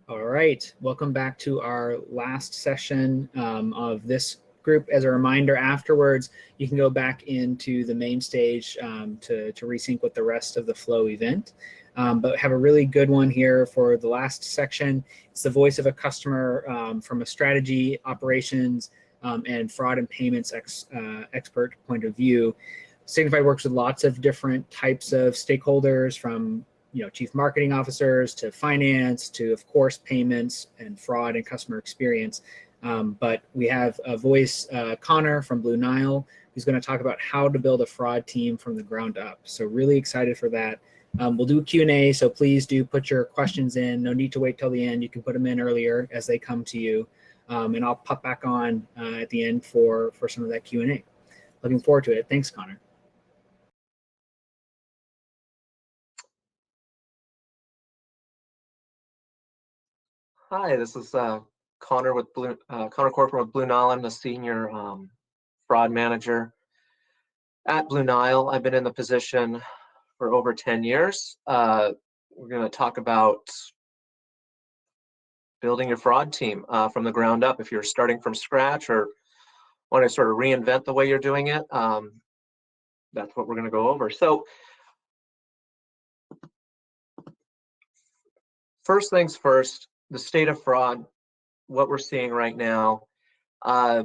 All right, welcome back to our last session of this group. As a reminder, afterwards, you can go back into the main stage to resync with the rest of the flow event. But have a really good one here for the last section. It's the voice of a customer from a strategy, operations, and fraud and payments expert point of view. Signifyd works with lots of different types of stakeholders, from chief marketing officers to finance to, of course, payments and fraud and customer experience. But we have a voice, Conor from Blue Nile, who's going to talk about how to build a fraud team from the ground up. So really excited for that. We'll do a Q&A, so please do put your questions in. No need to wait till the end. You can put them in earlier as they come to you. And I'll pop back on at the end for some of that Q&A. Looking forward to it. Thanks, Conor. Hi, this is Conor with Conor Corkrum with Blue Nile. I'm the senior fraud manager at Blue Nile. I've been in the position for over 10 years. We're going to talk about building your fraud team from the ground up. If you're starting from scratch or want to sort of reinvent the way you're doing it, that's what we're going to go over. So first things first, the state of fraud, what we're seeing right now. A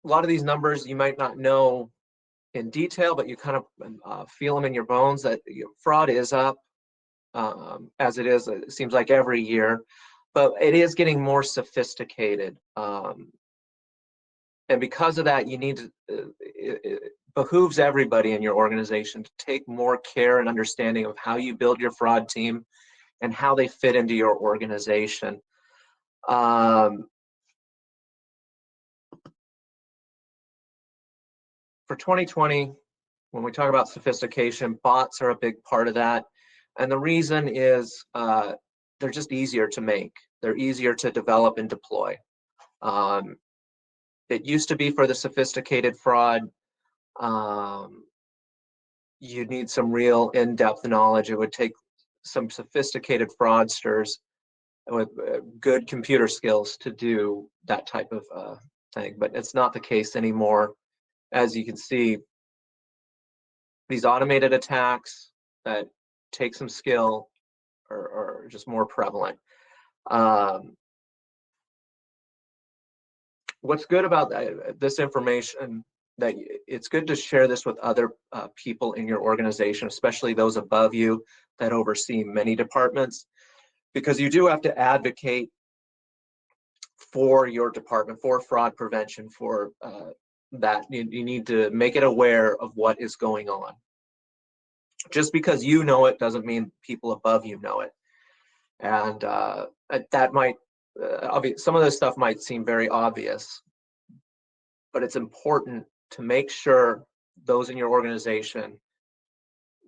lot of these numbers you might not know in detail, but you kind of feel them in your bones that fraud is up, as it is, it seems like every year, but it is getting more sophisticated. And because of that, you need to, it behooves everybody in your organization to take more care and understanding of how you build your fraud team and how they fit into your organization. For 2020, when we talk about sophistication, bots are a big part of that. And the reason is they're just easier to make. They're easier to develop and deploy. It used to be for the sophisticated fraud, you'd need some real in-depth knowledge. It would take some sophisticated fraudsters with good computer skills to do that type of thing, but it's not the case anymore. As you can see, these automated attacks that take some skill are just more prevalent. What's good about this information, that it's good to share this with other people in your organization, especially those above you that oversee many departments, because you do have to advocate for your department, for fraud prevention, for that. You need to make it aware of what is going on. Just because you know it doesn't mean people above you know it. And that might, some of this stuff might seem very obvious, but it's important to make sure those in your organization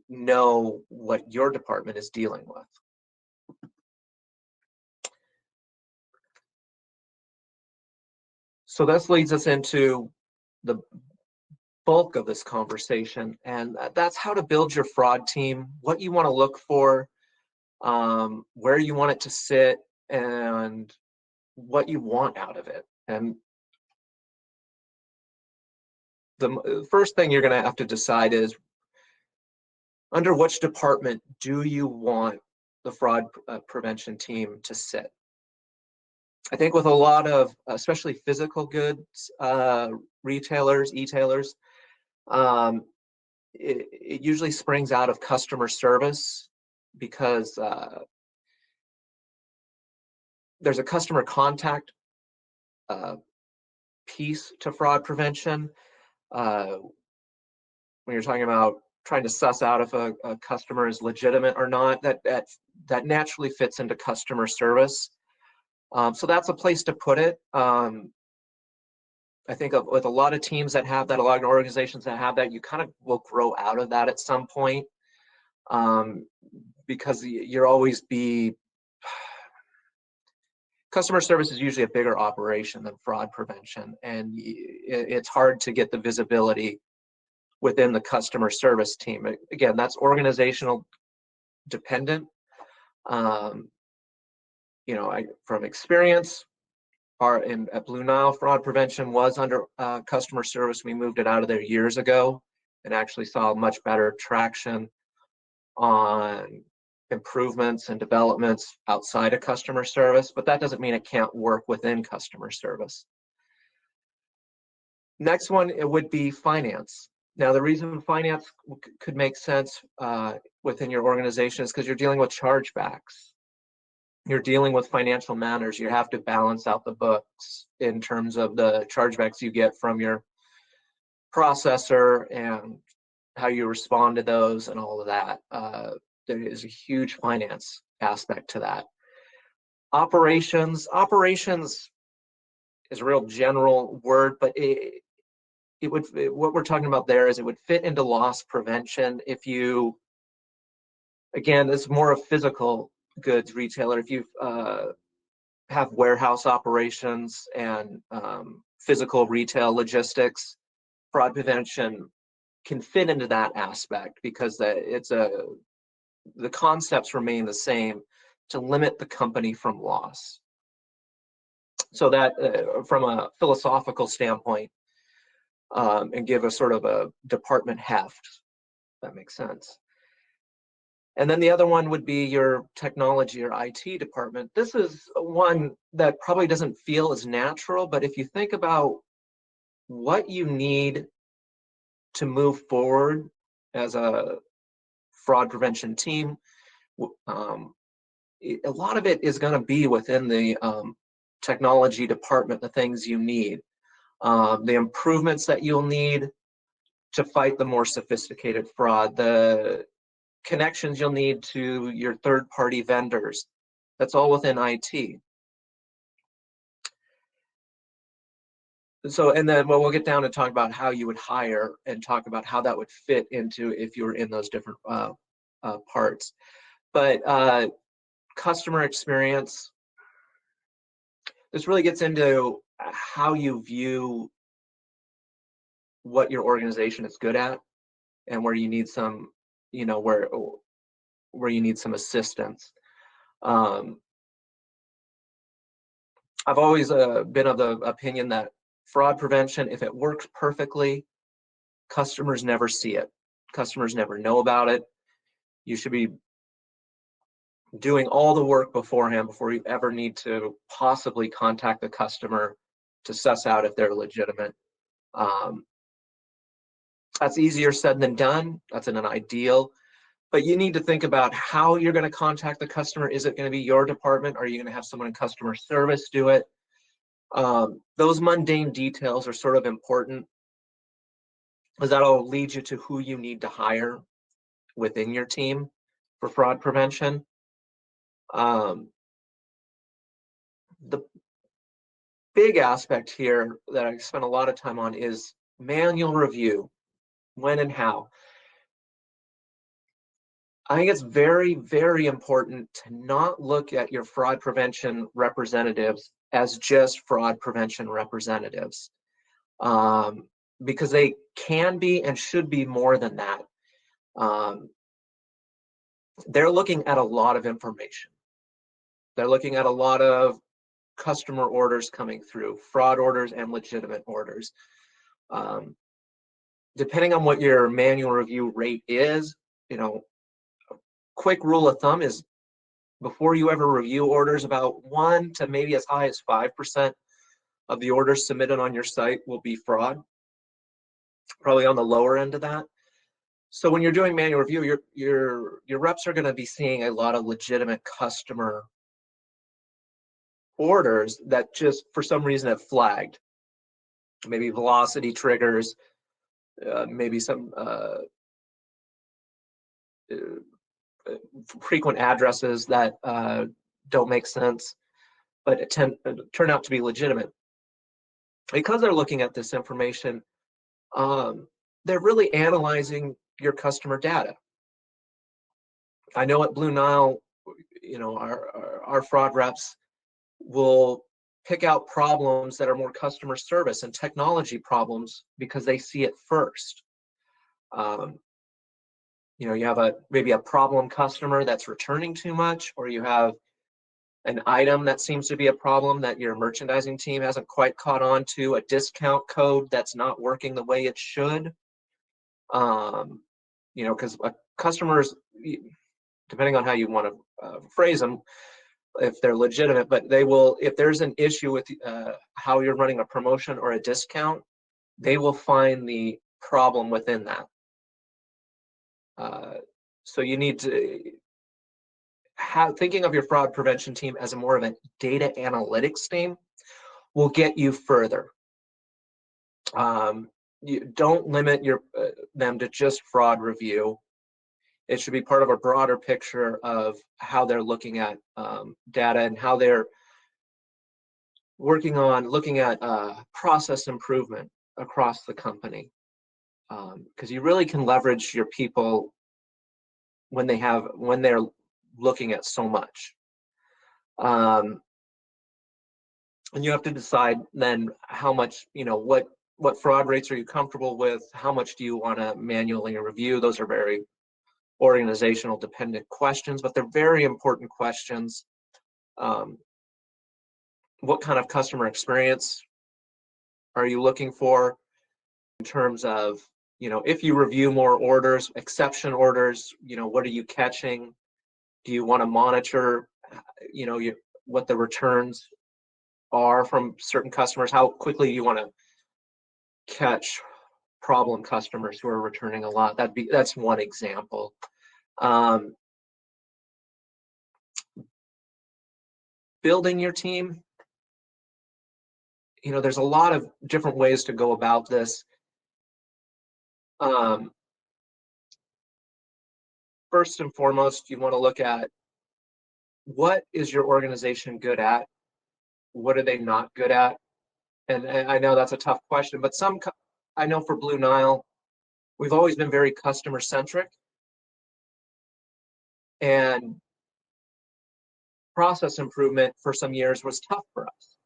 know what your department is dealing with. So this leads us into the bulk of this conversation, and that's how to build your fraud team, what you want to look for, where you want it to sit, and what you want out of it. And the first thing you're going to have to decide is, under which department do you want the fraud prevention team to sit? I think with a lot of, especially physical goods retailers, e-tailers, it usually springs out of customer service, because there's a customer contact piece to fraud prevention. When you're talking about trying to suss out if a customer is legitimate or not, that naturally fits into customer service. So that's a place to put it. I think with a lot of teams that have that, a lot of organizations that have that, you kind of will grow out of that at some point, because you'll always be, customer service is usually a bigger operation than fraud prevention, and it's hard to get the visibility within the customer service team. Again, that's organizational dependent. from experience, at Blue Nile, fraud prevention was under customer service. We moved it out of there years ago and actually saw much better traction on improvements and developments outside of customer service, but that doesn't mean it can't work within customer service. Next one, it would be finance. Now, the reason finance could make sense within your organization is because you're dealing with chargebacks. You're dealing with financial matters. You have to balance out the books in terms of the chargebacks you get from your processor and how you respond to those and all of that. There is a huge finance aspect to that. Operations is a real general word, but what we're talking about there is it would fit into loss prevention if you, again, it's more of physical goods retailer. If you have warehouse operations and physical retail logistics, fraud prevention can fit into that aspect because the concepts remain the same to limit the company from loss. So that from a philosophical standpoint, and give a sort of a department heft, if that makes sense. And then the other one would be your technology or IT department. This is one that probably doesn't feel as natural, but if you think about what you need to move forward as a fraud prevention team, a lot of it is going to be within the technology department, the things you need, the improvements that you'll need to fight the more sophisticated fraud, the connections you'll need to your third-party vendors. That's all within IT. So, and then we'll get down and talk about how you would hire and talk about how that would fit into if you were in those different parts. But customer experience, this really gets into how you view what your organization is good at and where you need some, where you need some assistance. I've always been of the opinion that fraud prevention, if it works perfectly, customers never see it. Customers never know about it. You should be doing all the work beforehand before you ever need to possibly contact the customer to suss out if they're legitimate. That's easier said than done. That's in an ideal. But you need to think about how you're going to contact the customer. Is it going to be your department? Are you going to have someone in customer service do it? Those mundane details are sort of important because that'll lead you to who you need to hire within your team for fraud prevention. The big aspect here that I spent a lot of time on is manual review. When and how. I think it's very, very important to not look at your fraud prevention representatives as just fraud prevention representatives, because they can be and should be more than that. They're looking at a lot of information. They're looking at a lot of customer orders coming through, fraud orders and legitimate orders. Depending on what your manual review rate is, quick rule of thumb is before you ever review orders, about 1 to maybe as high as 5% of the orders submitted on your site will be fraud, probably on the lower end of that. So when you're doing manual review, your reps are going to be seeing a lot of legitimate customer orders that just for some reason have flagged. Maybe velocity triggers, maybe some frequent addresses that don't make sense, but turn out to be legitimate. Because they're looking at this information, they're really analyzing your customer data. I know at Blue Nile, our fraud reps will pick out problems that are more customer service and technology problems because they see it first. You have maybe a problem customer that's returning too much, or you have an item that seems to be a problem that your merchandising team hasn't quite caught on to, a discount code that's not working the way it should. You know, because customers, depending on how you want to phrase them, if they're legitimate, but they will, if there's an issue with how you're running a promotion or a discount, they will find the problem within that. So you need to thinking of your fraud prevention team as more of a data analytics team will get you further. You don't limit them to just fraud review. It should be part of a broader picture of how they're looking at data and how they're looking at process improvement across the company. Because you really can leverage your people when they're looking at so much. And you have to decide then how much, you know, what fraud rates are you comfortable with? How much do you want to manually review? Those are very organizational dependent questions, but they're very important questions. What kind of customer experience are you looking for in terms of, you know, if you review more orders, exception orders, you know, what are you catching? Do you want to monitor, you know, what the returns are from certain customers? How quickly you want to catch problem customers who are returning a lot? That's one example. Building your team, you know, there's a lot of different ways to go about this. First and foremost, you want to look at what is your organization good at? What are they not good at? And I know that's a tough question, but I know for Blue Nile, we've always been very customer centric, and process improvement for some years was tough for us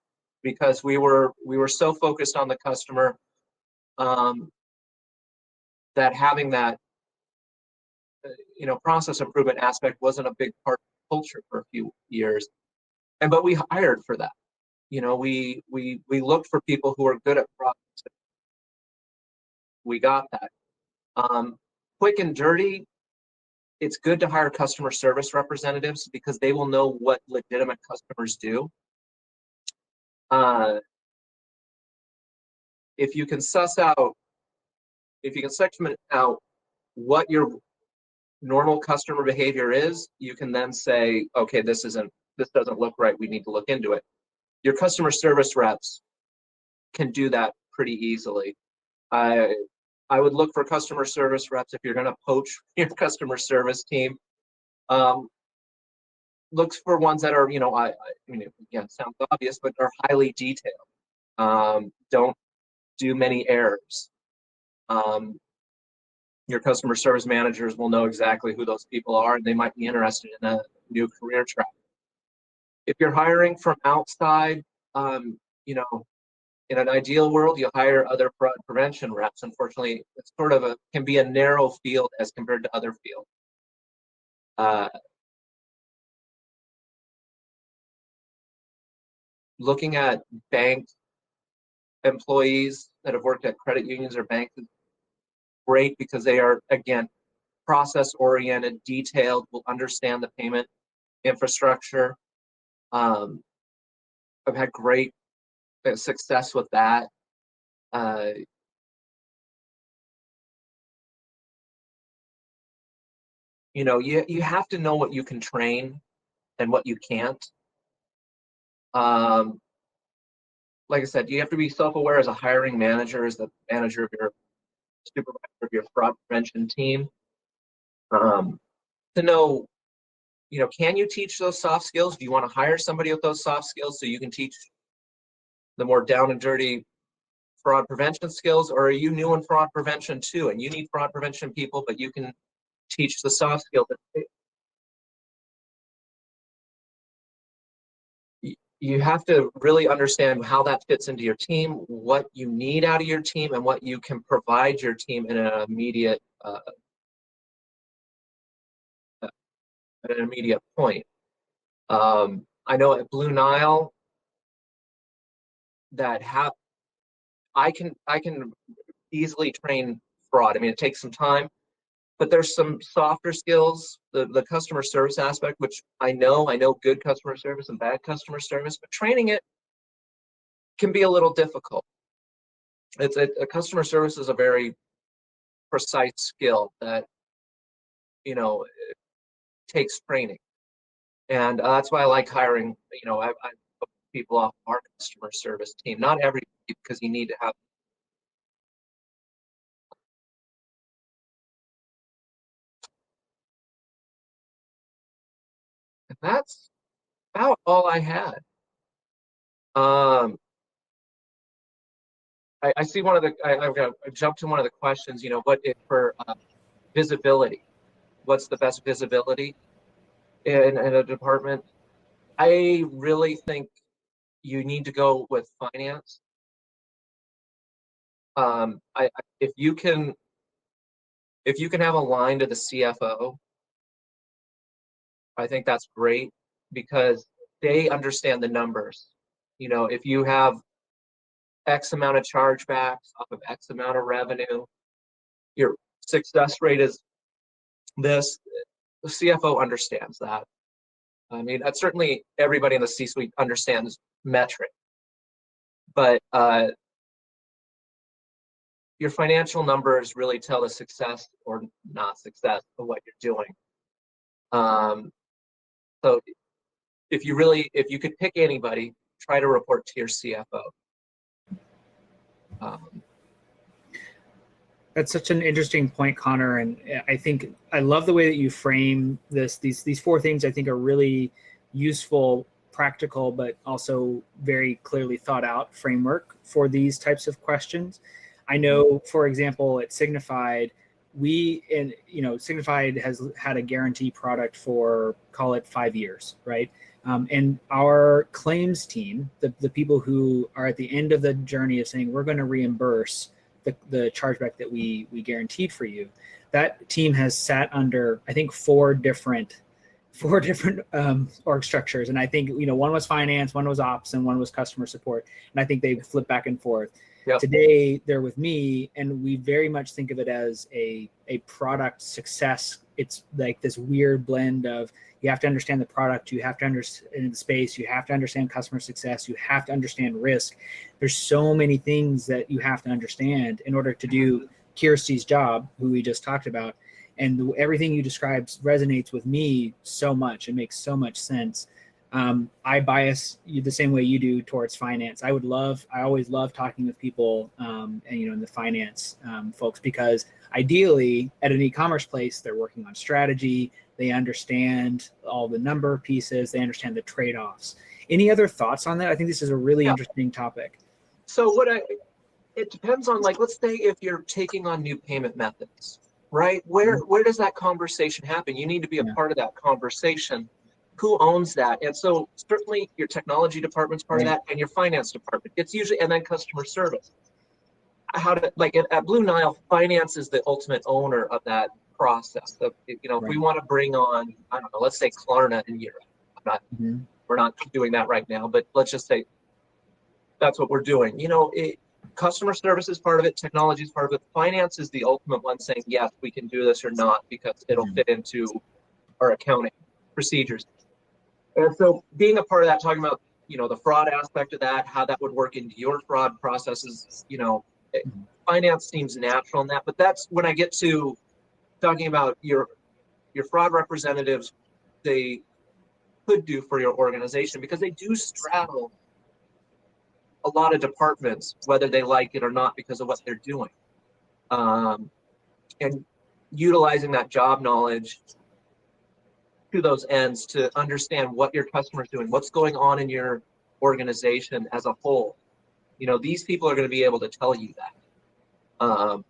because we were so focused on the customer that having that you know, process improvement aspect wasn't a big part of the culture for a few years. But we hired for that. You know, we looked for people who are good at process. We got that. Quick and dirty, it's good to hire customer service representatives because they will know what legitimate customers do. If you can segment out what your normal customer behavior is, you can then say, okay, this doesn't look right, we need to look into it. Your customer service reps can do that pretty easily. I would look for customer service reps if you're going to poach your customer service team. Look for ones that are, you know, I mean, again, it sounds obvious, but are highly detailed. Don't do many errors. Your customer service managers will know exactly who those people are, and they might be interested in a new career track. If you're hiring from outside, you know, in an ideal world, you hire other fraud prevention reps. Unfortunately, it's sort of can be a narrow field as compared to other fields. Looking at bank employees that have worked at credit unions or banks is great because they are, again, process-oriented, detailed, will understand the payment infrastructure. I've had great success with that. You know, you have to know what you can train and what you can't. Like I said, you have to be self-aware as a hiring manager, as the manager of your supervisor of your fraud prevention team, to know, you know, can you teach those soft skills? Do you want to hire somebody with those soft skills so you can teach the more down and dirty fraud prevention skills, or are you new in fraud prevention too, and you need fraud prevention people, but you can teach the soft skills? You have to really understand how that fits into your team, what you need out of your team, and what you can provide your team in an immediate point. I know at Blue Nile that I can easily train fraud. I mean, it takes some time, but there's some softer skills, the customer service aspect, which I know good customer service and bad customer service, but training it can be a little difficult. It's a customer service is a very precise skill that, you know, takes training. And that's why I like hiring, I put people off our customer service team, not everybody, because you need to have. And that's about all I had. I see one of the, I jumped to one of the questions, what if for visibility, what's the best visibility in a department? I really think you need to go with finance. If you can have a line to the CFO, I think that's great because they understand the numbers. If you have X amount of chargebacks off of X amount of revenue, your success rate is this. The CFO understands that. I mean, certainly everybody in the C-suite understands metric, but your financial numbers really tell the success or not success of what you're doing. So if you could pick anybody, try to report to your CFO. That's such an interesting point, Connor, and I think I love the way that you frame this. These four things I think are really useful, practical, but also very clearly thought out framework for these types of questions. I know, for example, at Signifyd, Signifyd has had a guarantee product for, call it 5 years, right? And our claims team, the people who are at the end of the journey of saying, we're going to reimburse the chargeback that we guaranteed for you, that team has sat under, I think, four different org structures. And I think, one was finance, one was ops, and one was customer support. And I think they flip back and forth. Yep. Today, they're with me, and we very much think of it as a product success. It's like this weird blend of, you have to understand the product, you have to understand the space, you have to understand customer success, you have to understand risk. There's so many things that you have to understand in order to do Kirsty's job, who we just talked about. And everything you described resonates with me so much. It makes so much sense. I bias you the same way you do towards finance. I always love talking with people, and in the finance folks, because ideally at an e-commerce place, they're working on strategy. They understand all the number pieces. They understand the trade-offs. Any other thoughts on that? I think this is a really interesting topic. So it depends on, let's say if you're taking on new payment methods, right? Where does that conversation happen? You need to be a part of that conversation. Who owns that? And so certainly your technology department's part of that, and your finance department. It's usually, and then customer service. At Blue Nile, finance is the ultimate owner of that process. If we want to bring on, I don't know, let's say Klarna in Europe. We're not doing that right now, but let's just say that's what we're doing. Customer service is part of it, technology is part of it. Finance is the ultimate one saying, yes, we can do this or not, because it'll fit into our accounting procedures. And so being a part of that, talking about, the fraud aspect of that, how that would work into your fraud processes, finance seems natural in that. But that's when I get to talking about your fraud representatives, they could do for your organization, because they do straddle a lot of departments, whether they like it or not, because of what they're doing. And utilizing that job knowledge to those ends to understand what your customer's doing, what's going on in your organization as a whole. These people are going to be able to tell you that.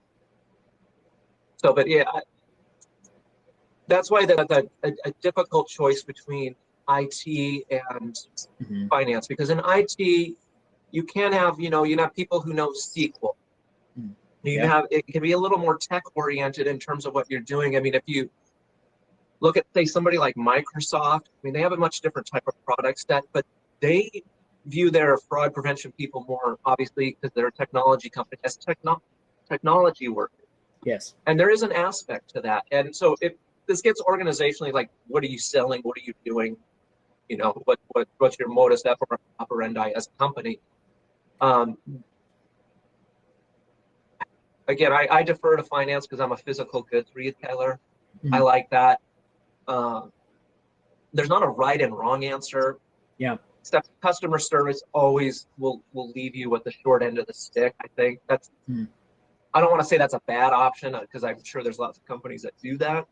That's why a difficult choice between IT and finance, because in IT, you can have, you have people who know SQL. It can be a little more tech oriented in terms of what you're doing. I mean, Look at, say, somebody like Microsoft. I mean, they have a much different type of product set, but they view their fraud prevention people more, obviously, because they're a technology company, as technology workers. Yes. And there is an aspect to that. And so if this gets organizationally, like, what are you selling? What are you doing? You know, what's your modus operandi as a company? Again, I defer to finance because I'm a physical goods retailer. Mm-hmm. I like that. There's not a right and wrong answer. Yeah. Except customer service always will leave you with the short end of the stick. I think that's. I don't want to say that's a bad option because I'm sure there's lots of companies that do that,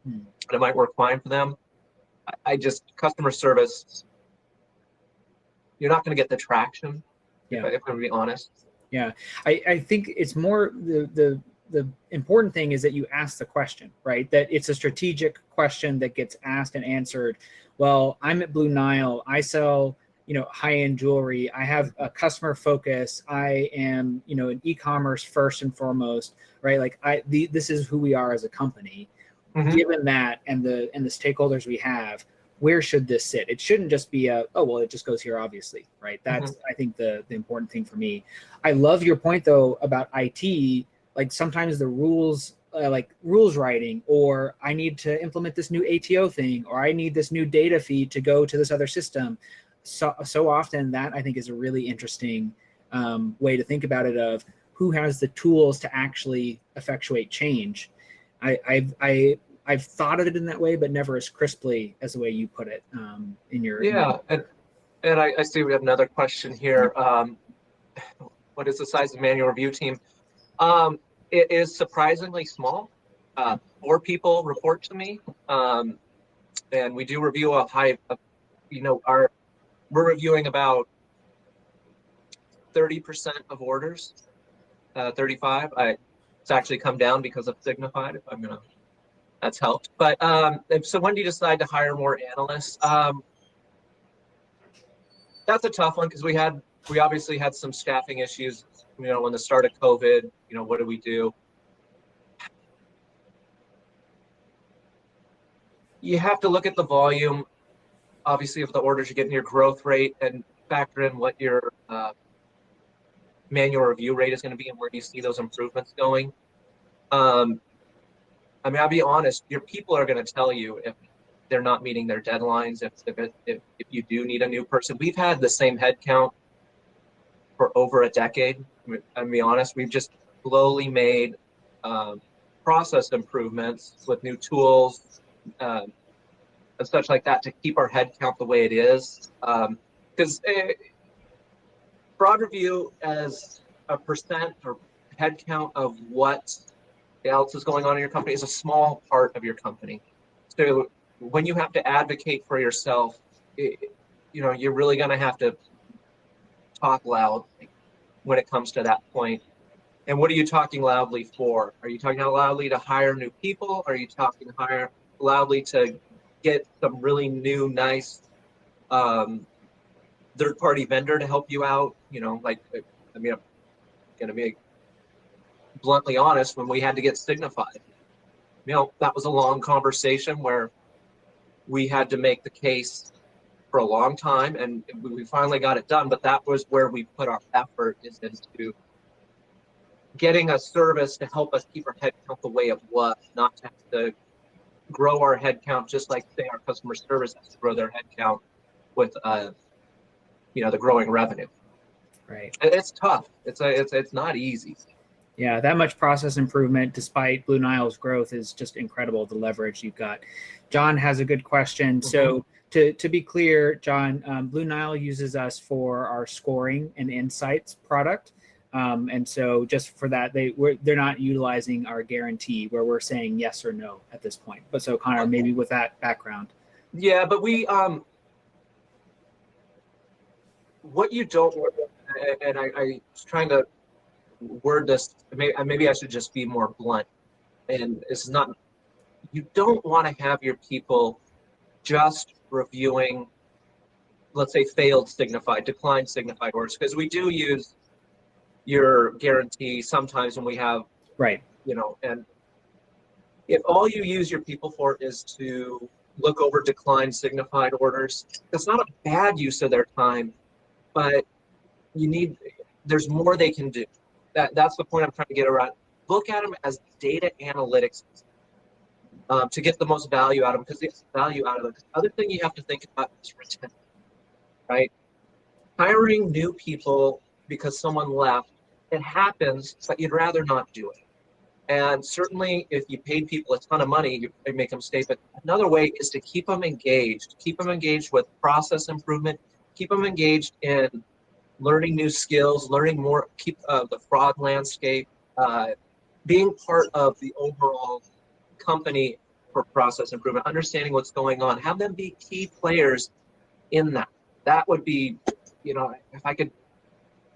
and it might work fine for them. I just, customer service, you're not going to get the traction. Yeah. If I'm going to be honest. Yeah, I think it's more the important thing is that you ask the question, right? That it's a strategic question that gets asked and answered. Well, I'm at Blue Nile. I sell, high-end jewelry. I have a customer focus. I am, an e-commerce first and foremost, right? Like this is who we are as a company. Mm-hmm. Given that and the stakeholders we have, where should this sit? It shouldn't just be it just goes here, obviously, right? That's, I think, the important thing for me. I love your point, though, about IT. Like, sometimes the rules, like rules writing, or I need to implement this new ATO thing, or I need this new data feed to go to this other system. So often that, I think, is a really interesting way to think about it, of who has the tools to actually effectuate change. I've thought of it in that way, but never as crisply as the way you put it in your. And I see we have another question here. What is the size of the manual review team? It is surprisingly small. 4 people report to me, and we do review we're reviewing about 30% of orders, 35. It's actually come down because of Signifyd. If I'm gonna. That's helped. But so when do you decide to hire more analysts? That's a tough one because we obviously had some staffing issues, when the start of COVID, what do we do? You have to look at the volume, obviously, of the orders you get in your growth rate, and factor in what your manual review rate is going to be and where you see those improvements going. I mean, I'll be honest, your people are going to tell you if they're not meeting their deadlines, if you do need a new person. We've had the same headcount for over a decade. I'll be honest, we've just slowly made process improvements with new tools and such like that to keep our headcount the way it is. Because fraud review as a percent or headcount of what else is going on in your company is a small part of your company. So when you have to advocate for yourself, you're really going to have to talk loud when it comes to that point. And what are you talking loudly for? Are you talking loudly to hire new people? Are you talking loudly to get some really new, nice third-party vendor to help you out? I'm going to be bluntly honest, when we had to get Signifyd, that was a long conversation where we had to make the case for a long time, and we finally got it done. But that was where we put our effort, is into getting a service to help us keep our headcount the way it was, not to have to grow our headcount just like, say, our customer service has to grow their headcount with the growing revenue. Right. It's tough. It's not easy. Yeah, that much process improvement, despite Blue Nile's growth, is just incredible, the leverage you've got. John has a good question. So to be clear, John, Blue Nile uses us for our scoring and insights product. And so just for that, they're not utilizing our guarantee where we're saying yes or no at this point. But so Conor, maybe with that background. Yeah, but we, what you don't, and I was trying to word this, maybe I should just be more blunt. And it's not, you don't want to have your people just reviewing, let's say, failed Signifyd, declined Signifyd orders, because we do use your guarantee sometimes when we have, right, and If all you use your people for is to look over declined Signifyd orders, that's not a bad use of their time, but there's more they can do. That's the point I'm trying to get around. Look at them as data analytics to get the most value out of them, because the value out of them. The other thing you have to think about is retention, right? Hiring new people because someone left, it happens, but you'd rather not do it. And certainly if you paid people a ton of money, you make them stay. But another way is to keep them engaged with process improvement, keep them engaged in learning new skills, learning more, keep the fraud landscape, being part of the overall company for process improvement, understanding what's going on, have them be key players in that. That would be, if I could,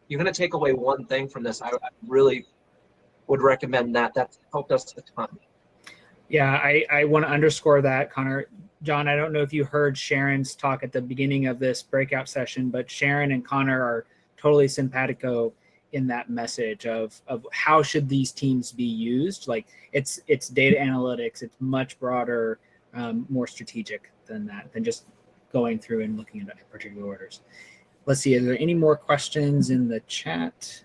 you're going to take away one thing from this, I really would recommend that. That's helped us a ton. Yeah, I want to underscore that, Connor. John, I don't know if you heard Sharon's talk at the beginning of this breakout session, but Sharon and Connor are totally simpatico in that message of how should these teams be used. Like it's data analytics. It's much broader, more strategic than that, than just going through and looking at particular orders. Let's see, are there any more questions in the chat?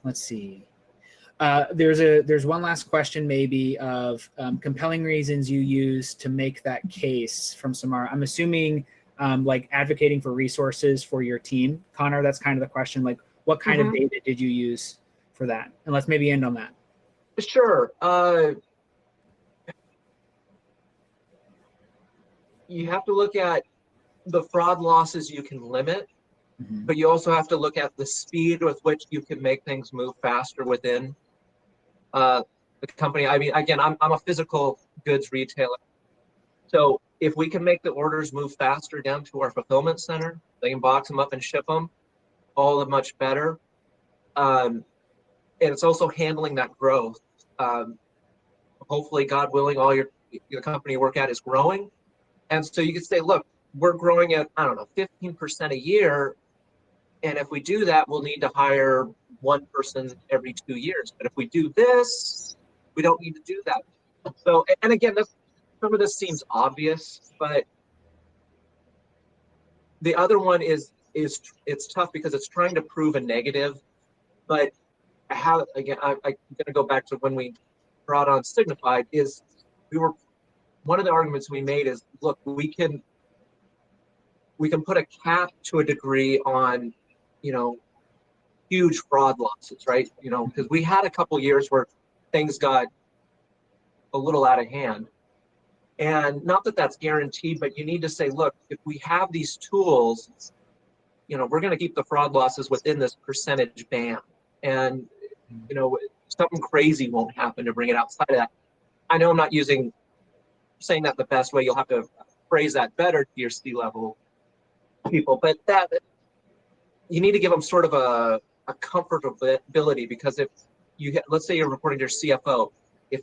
Let's see. There's one last question maybe of compelling reasons you use to make that case from Samara. I'm assuming like advocating for resources for your team. Connor, that's kind of the question. Like what kind of data did you use for that? And let's maybe end on that. Sure. You have to look at the fraud losses you can limit, but you also have to look at the speed with which you can make things move faster within the company. I mean, again, I'm a physical goods retailer. So if we can make the orders move faster down to our fulfillment center, they can box them up and ship them, all the much better. And it's also handling that growth. Hopefully, God willing, all your company you work at is growing. And so you can say, look, we're growing at, 15% a year. And if we do that, we'll need to hire one person every 2 years. But if we do this, we don't need to do that. So, and again, some of this seems obvious, but the other one is it's tough because it's trying to prove a negative. But how, again, I'm going to go back to when we brought on Signifyd, is one of the arguments we made is, look, we can put a cap to a degree on, huge fraud losses, right? Because we had a couple years where things got a little out of hand. And not that that's guaranteed, but you need to say, look, if we have these tools, we're going to keep the fraud losses within this percentage band. And, something crazy won't happen to bring it outside of that. I know I'm not saying that the best way. You'll have to phrase that better to your C-level people, but that you need to give them sort of a comfortability, because if let's say you're reporting to your CFO, if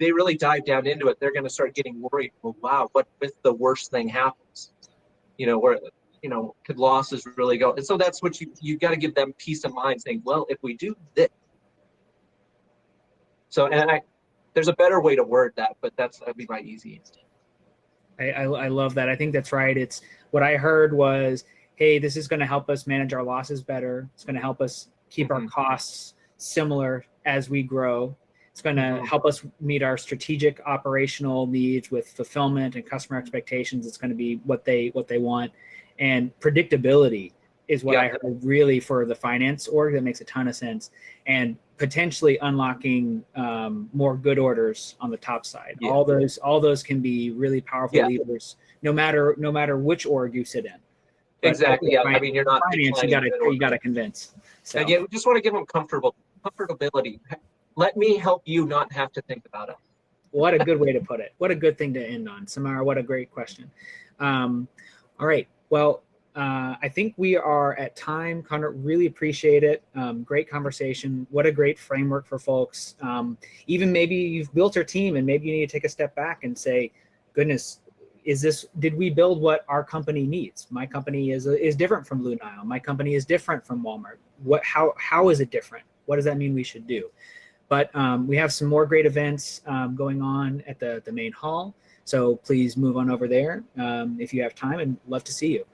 they really dive down into it, they're going to start getting worried. Well, wow, what if the worst thing happens? Where could losses really go? And so that's what you got to give them peace of mind, saying, well, if we do this. So, and there's a better way to word that, but that'd be my easy answer. I love that. I think that's right. It's what I heard was, hey, this is going to help us manage our losses better. It's going to help us keep our costs similar as we grow. It's going to help us meet our strategic operational needs with fulfillment and customer expectations. It's going to be what they want. And predictability is what I heard really for the finance org. That makes a ton of sense. And potentially unlocking more good orders on the top side. Yeah. All those can be really powerful levers, no matter which org you sit in. But exactly. Yeah. I mean, you're not finance. You got to convince. So again, we just want to give them comfortability. Let me help you not have to think about it. What a good way to put it. What a good thing to end on, Samara. What a great question. All right. Well, I think we are at time. Conor, really appreciate it. Great conversation. What a great framework for folks. Even maybe you've built your team and maybe you need to take a step back and say, goodness, did we build what our company needs? My company is different from Blue Nile. My company is different from Walmart. How is it different? What does that mean we should do? But we have some more great events going on at the main hall. So please move on over there if you have time, and love to see you.